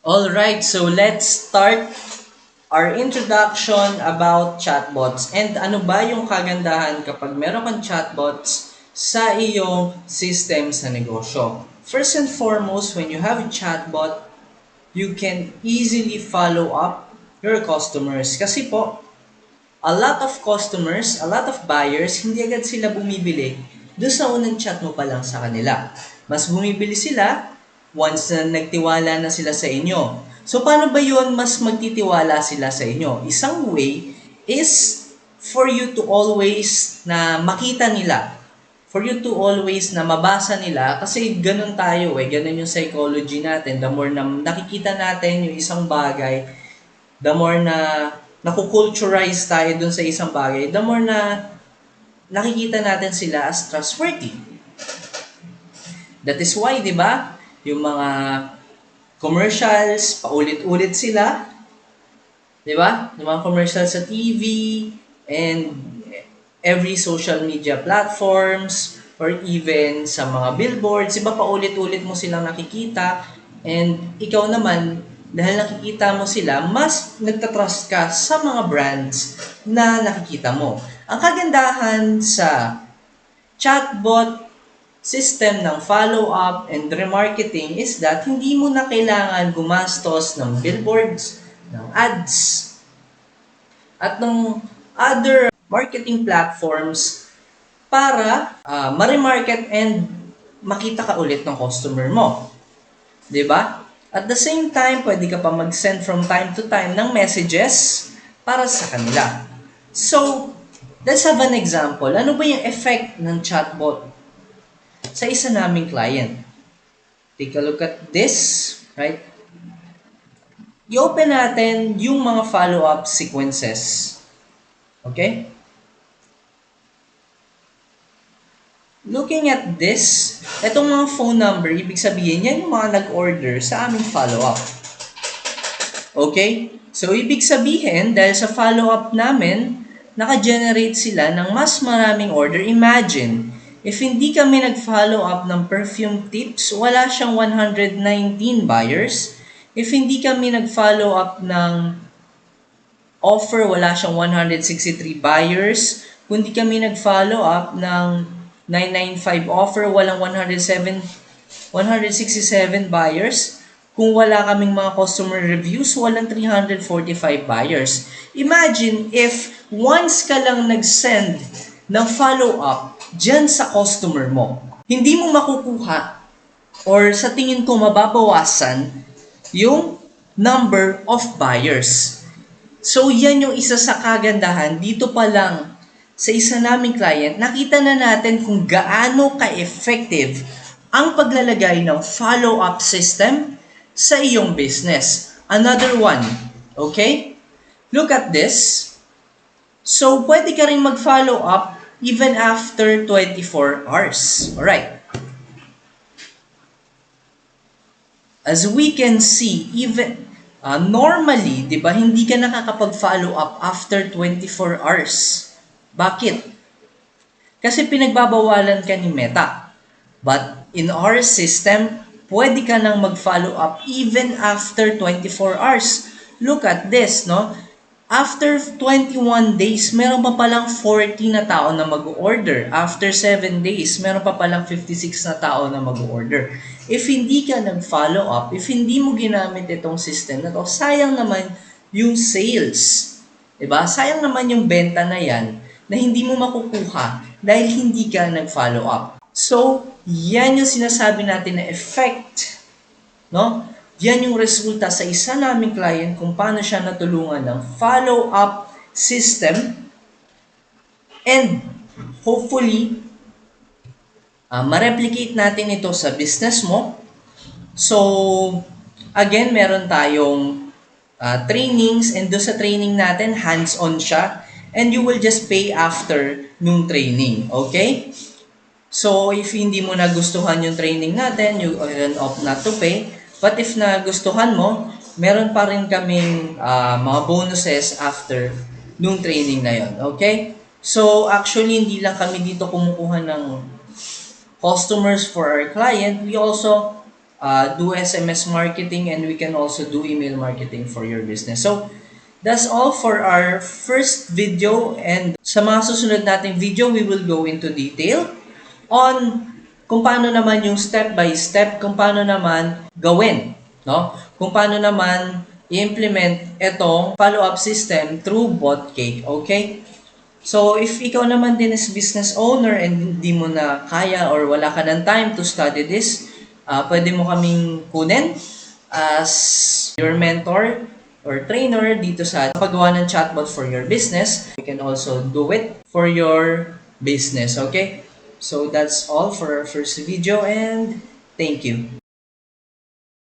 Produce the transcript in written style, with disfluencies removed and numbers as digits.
Alright, so let's start our introduction about chatbots. And ano ba yung kagandahan kapag meron kang chatbots sa iyong system sa negosyo? First and foremost, when you have a chatbot, you can easily follow up your customers. Kasi po, a lot of customers, a lot of buyers, hindi agad sila bumibili doon sa unang chat mo pa lang sa kanila. Mas bumibili sila once na nagtiwala na sila sa inyo. So, paano ba yun mas magtitiwala sila sa inyo? Isang way is for you to always na makita nila. For you to always na mabasa nila kasi ganun tayo ganun yung psychology natin. The more na nakikita natin yung isang bagay, the more na nakukulturize tayo dun sa isang bagay, the more na nakikita natin sila as trustworthy. That is why, di ba, yung mga commercials, paulit-ulit sila, di ba? Yung mga commercials sa TV and every social media platforms or even sa mga billboards, di ba paulit-ulit mo silang nakikita and ikaw naman, dahil nakikita mo sila, mas nagtatrust ka sa mga brands na nakikita mo. Ang kagandahan sa chatbot system ng follow-up and remarketing is that hindi mo na kailangan gumastos ng billboards, ng ads, at ng other marketing platforms para ma-remarket and makita ka ulit ng customer mo. 'Di ba? At the same time, pwede ka pa mag-send from time to time ng messages para sa kanila. So, let's have an example. Ano ba yung effect ng chatbot sa isa naming client? Take a look at this, right? I-open natin yung mga follow-up sequences. Okay? Looking at this, itong mga phone number, ibig sabihin, yan yung mga nag-order sa aming follow-up. Okay? So, ibig sabihin, dahil sa follow-up namin, naka-generate sila ng mas maraming order. Imagine, if hindi kami nag-follow up ng perfume tips, wala siyang 119 buyers. If hindi kami nag-follow up ng offer, wala siyang 163 buyers. Kung hindi kami nag-follow up ng 995 offer, walang 167 buyers. Kung wala kaming mga customer reviews, walang 345 buyers. Imagine if once ka lang nag-send ng follow-up dyan sa customer mo, hindi mo makukuha or sa tingin ko mababawasan yung number of buyers. So yan yung isa sa kagandahan dito pa lang sa isa naming client, nakita na natin kung gaano ka-effective ang paglalagay ng follow-up system sa iyong business. Another one, okay? Look at this. So, pwede ka rin mag-follow up even after 24 hours. Alright. As we can see, even normally, di ba, hindi ka nakakapag-follow up after 24 hours. Bakit? Kasi pinagbabawalan ka ni Meta. But in our system, pwede ka nang mag-follow up even after 24 hours. Look at this, no? After 21 days, meron pa palang 40 na tao na mag-order. After 7 days, meron pa palang 56 na tao na mag-order. If hindi ka nag-follow up, if hindi mo ginamit itong system na to, sayang naman yung sales. Diba? Sayang naman yung benta na yan na hindi mo makukuha dahil hindi ka nag-follow up. So, yan yung sinasabi natin na effect, no? Yan yung resulta sa isa naming client kung paano siya natulungan ng follow-up system and hopefully, ma-replicate natin ito sa business mo. So, again, meron tayong trainings and doon sa training natin, hands-on siya. And you will just pay after nung training. Okay? So, if hindi mo nagustuhan yung training natin, you can opt not to pay. But if nagustuhan mo, meron pa rin kaming mga bonuses after nung training na yon. Okay? So, actually, hindi lang kami dito kumukuha ng customers for our client. We also do SMS marketing, and we can also do email marketing for your business. So, that's all for our first video, and sa mga susunod nating video, we will go into detail on kung paano naman yung step by step, kung paano naman gawin, no? Kung paano naman i-implement itong follow-up system through BotCake, okay? So, if ikaw naman din is business owner and hindi mo na kaya or wala ka ng time to study this, pwede mo kaming kunin as your mentor or trainer dito sa paggawa ng chatbot for your business. You can also do it for your business, okay? So, that's all for our first video, and thank you.